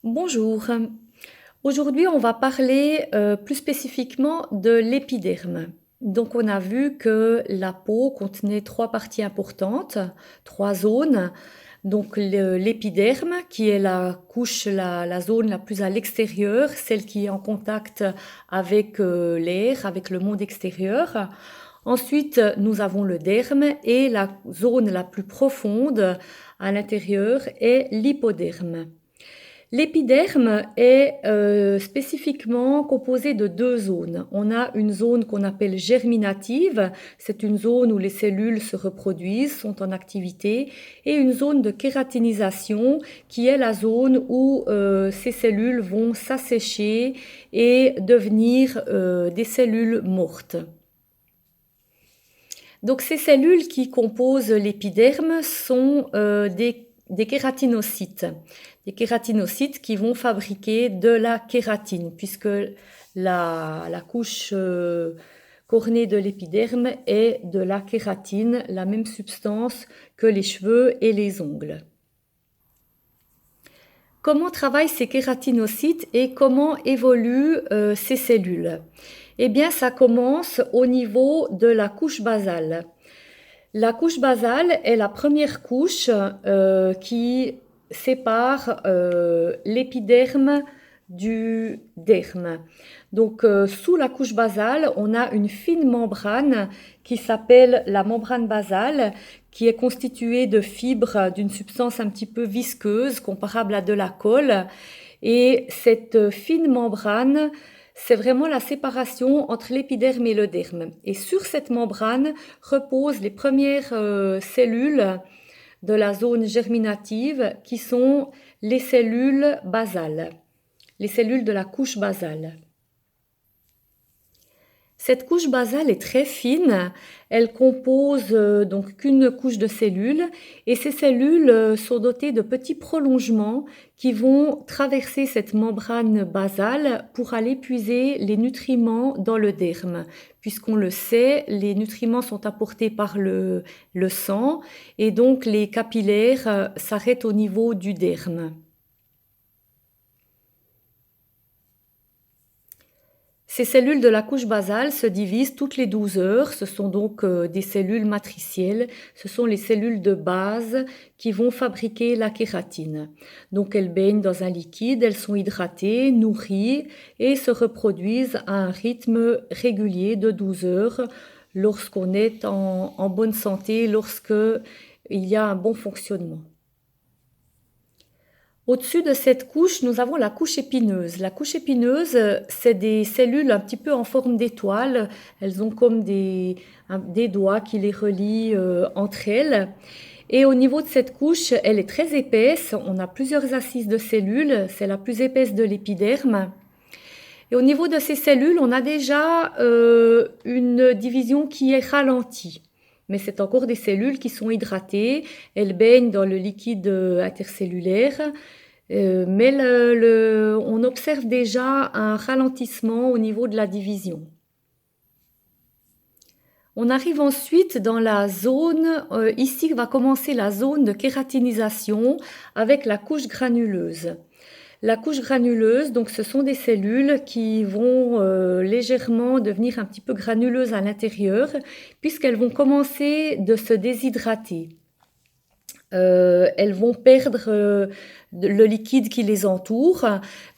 Bonjour. Aujourd'hui, on va parler plus spécifiquement de l'épiderme. Donc, on a vu que la peau contenait trois parties importantes, trois zones. Donc, l'épiderme, qui est la couche, la zone la plus à l'extérieur, celle qui est en contact avec l'air, avec le monde extérieur. Ensuite, nous avons le derme et la zone la plus profonde à l'intérieur est l'hypoderme. L'épiderme est spécifiquement composé de deux zones. On a une zone qu'on appelle germinative, c'est une zone où les cellules se reproduisent, sont en activité, et une zone de kératinisation qui est la zone où ces cellules vont s'assécher et devenir des cellules mortes. Donc ces cellules qui composent l'épiderme sont des kératinocytes. Des kératinocytes qui vont fabriquer de la kératine, puisque la couche cornée de l'épiderme est de la kératine, la même substance que les cheveux et les ongles. Comment travaillent ces kératinocytes et comment évoluent ces cellules? Eh bien, ça commence au niveau de la couche basale. La couche basale est la première couche qui sépare l'épiderme du derme. Donc, sous la couche basale, on a une fine membrane qui s'appelle la membrane basale, qui est constituée de fibres d'une substance un petit peu visqueuse, comparable à de la colle. Et cette fine membrane, c'est vraiment la séparation entre l'épiderme et le derme. Et sur cette membrane reposent les premières cellules de la zone germinative qui sont les cellules basales, les cellules de la couche basale. Cette couche basale est très fine, elle compose donc qu'une couche de cellules et ces cellules sont dotées de petits prolongements qui vont traverser cette membrane basale pour aller puiser les nutriments dans le derme. Puisqu'on le sait, les nutriments sont apportés par le sang et donc les capillaires s'arrêtent au niveau du derme. Ces cellules de la couche basale se divisent toutes les 12 heures. Ce sont donc des cellules matricielles. Ce sont les cellules de base qui vont fabriquer la kératine. Donc elles baignent dans un liquide, elles sont hydratées, nourries et se reproduisent à un rythme régulier de 12 heures lorsqu'on est en bonne santé, lorsqu'il y a un bon fonctionnement. Au-dessus de cette couche, nous avons la couche épineuse. La couche épineuse, c'est des cellules un petit peu en forme d'étoile. Elles ont comme des doigts qui les relient entre elles. Et au niveau de cette couche, elle est très épaisse. On a plusieurs assises de cellules. C'est la plus épaisse de l'épiderme. Et au niveau de ces cellules, on a déjà une division qui est ralentie. Mais c'est encore des cellules qui sont hydratées, elles baignent dans le liquide intercellulaire, mais on observe déjà un ralentissement au niveau de la division. On arrive ensuite dans la zone, ici va commencer la zone de kératinisation avec la couche granuleuse. La couche granuleuse, donc ce sont des cellules qui vont légèrement devenir un petit peu granuleuses à l'intérieur puisqu'elles vont commencer de se déshydrater. Elles vont perdre le liquide qui les entoure,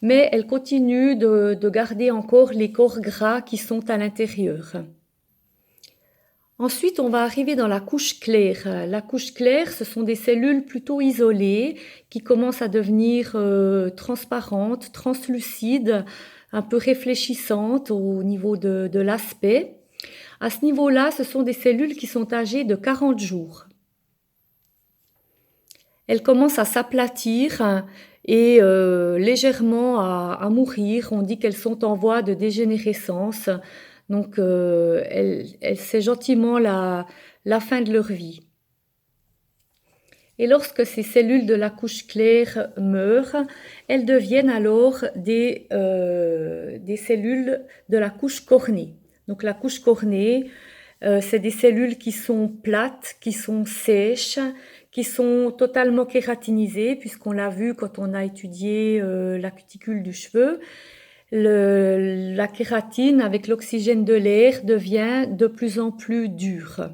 mais elles continuent de garder encore les corps gras qui sont à l'intérieur. Ensuite, on va arriver dans la couche claire. La couche claire, ce sont des cellules plutôt isolées qui commencent à devenir transparentes, translucides, un peu réfléchissantes au niveau de l'aspect. À ce niveau-là, ce sont des cellules qui sont âgées de 40 jours. Elles commencent à s'aplatir et légèrement à mourir. On dit qu'elles sont en voie de dégénérescence. Donc, c'est gentiment la fin de leur vie. Et lorsque ces cellules de la couche claire meurent, elles deviennent alors des cellules de la couche cornée. Donc la couche cornée, c'est des cellules qui sont plates, qui sont sèches, qui sont totalement kératinisés, puisqu'on l'a vu quand on a étudié la cuticule du cheveu. La kératine, avec l'oxygène de l'air, devient de plus en plus dure.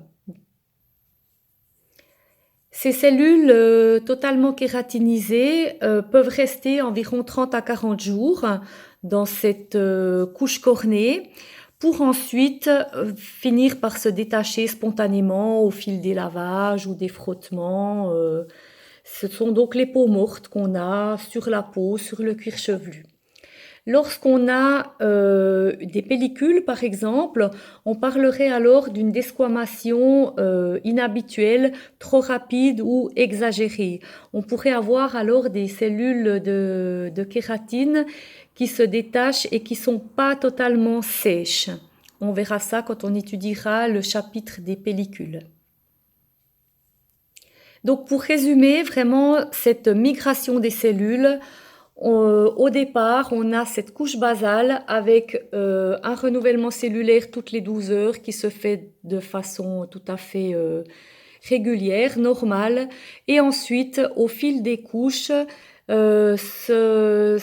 Ces cellules totalement kératinisées peuvent rester environ 30 à 40 jours dans cette couche cornée pour ensuite finir par se détacher spontanément au fil des lavages ou des frottements. Ce sont donc les peaux mortes qu'on a sur la peau, sur le cuir chevelu. Lorsqu'on a des pellicules, par exemple, on parlerait alors d'une desquamation inhabituelle, trop rapide ou exagérée. On pourrait avoir alors des cellules de kératine qui se détachent et qui ne sont pas totalement sèches. On verra ça quand on étudiera le chapitre des pellicules. Donc pour résumer vraiment cette migration des cellules, au départ, on a cette couche basale avec un renouvellement cellulaire toutes les 12 heures qui se fait de façon tout à fait régulière, normale. Et ensuite, au fil des couches, ce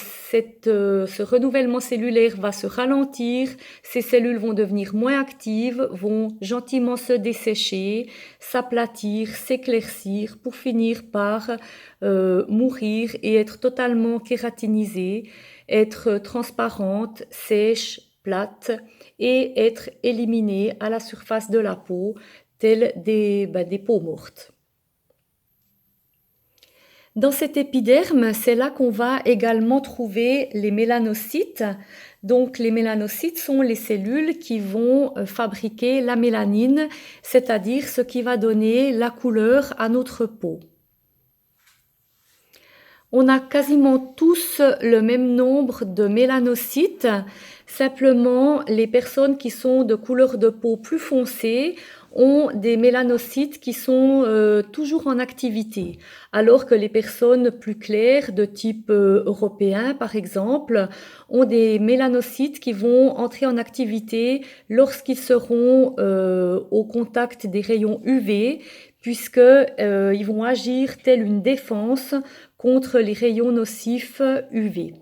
renouvellement cellulaire va se ralentir, ces cellules vont devenir moins actives, vont gentiment se dessécher, s'aplatir, s'éclaircir pour finir par mourir et être totalement kératinisée, être transparente, sèche, plate et être éliminée à la surface de la peau, telles des peaux mortes. Dans cet épiderme, c'est là qu'on va également trouver les mélanocytes. Donc les mélanocytes sont les cellules qui vont fabriquer la mélanine, c'est-à-dire ce qui va donner la couleur à notre peau. On a quasiment tous le même nombre de mélanocytes, simplement les personnes qui sont de couleur de peau plus foncée ont des mélanocytes qui sont toujours en activité, alors que les personnes plus claires de type européen par exemple ont des mélanocytes qui vont entrer en activité lorsqu'ils seront au contact des rayons UV, puisqu'ils vont agir telle une défense contre les rayons nocifs UV.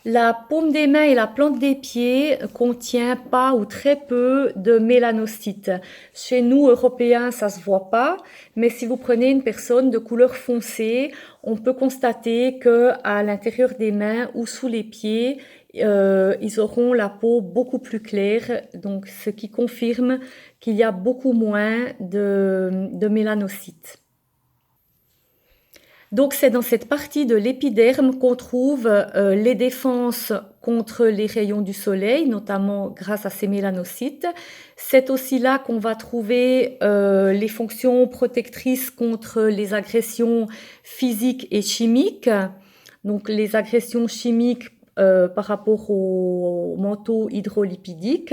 La paume des mains et la plante des pieds contient pas ou très peu de mélanocytes. Chez nous, Européens, ça se voit pas, mais si vous prenez une personne de couleur foncée, on peut constater que à l'intérieur des mains ou sous les pieds, ils auront la peau beaucoup plus claire, donc ce qui confirme qu'il y a beaucoup moins de mélanocytes. Donc c'est dans cette partie de l'épiderme qu'on trouve les défenses contre les rayons du soleil, notamment grâce à ces mélanocytes. C'est aussi là qu'on va trouver les fonctions protectrices contre les agressions physiques et chimiques. Donc les agressions chimiques par rapport au manteau hydrolipidique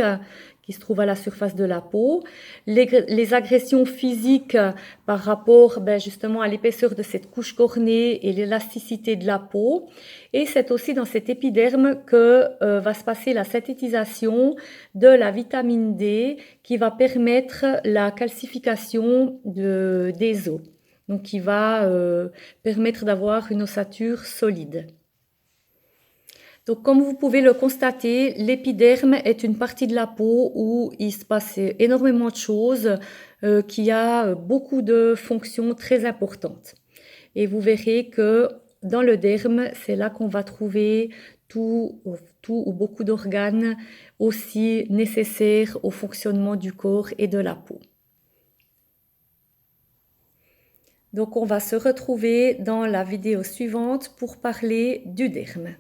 qui se trouve à la surface de la peau, les agressions physiques par rapport justement à l'épaisseur de cette couche cornée et l'élasticité de la peau. Et c'est aussi dans cet épiderme que va se passer la synthétisation de la vitamine D qui va permettre la calcification des os, donc qui va permettre d'avoir une ossature solide. Donc, comme vous pouvez le constater, l'épiderme est une partie de la peau où il se passe énormément de choses, qui a beaucoup de fonctions très importantes. Et vous verrez que dans le derme, c'est là qu'on va trouver tout ou beaucoup d'organes aussi nécessaires au fonctionnement du corps et de la peau. Donc, on va se retrouver dans la vidéo suivante pour parler du derme.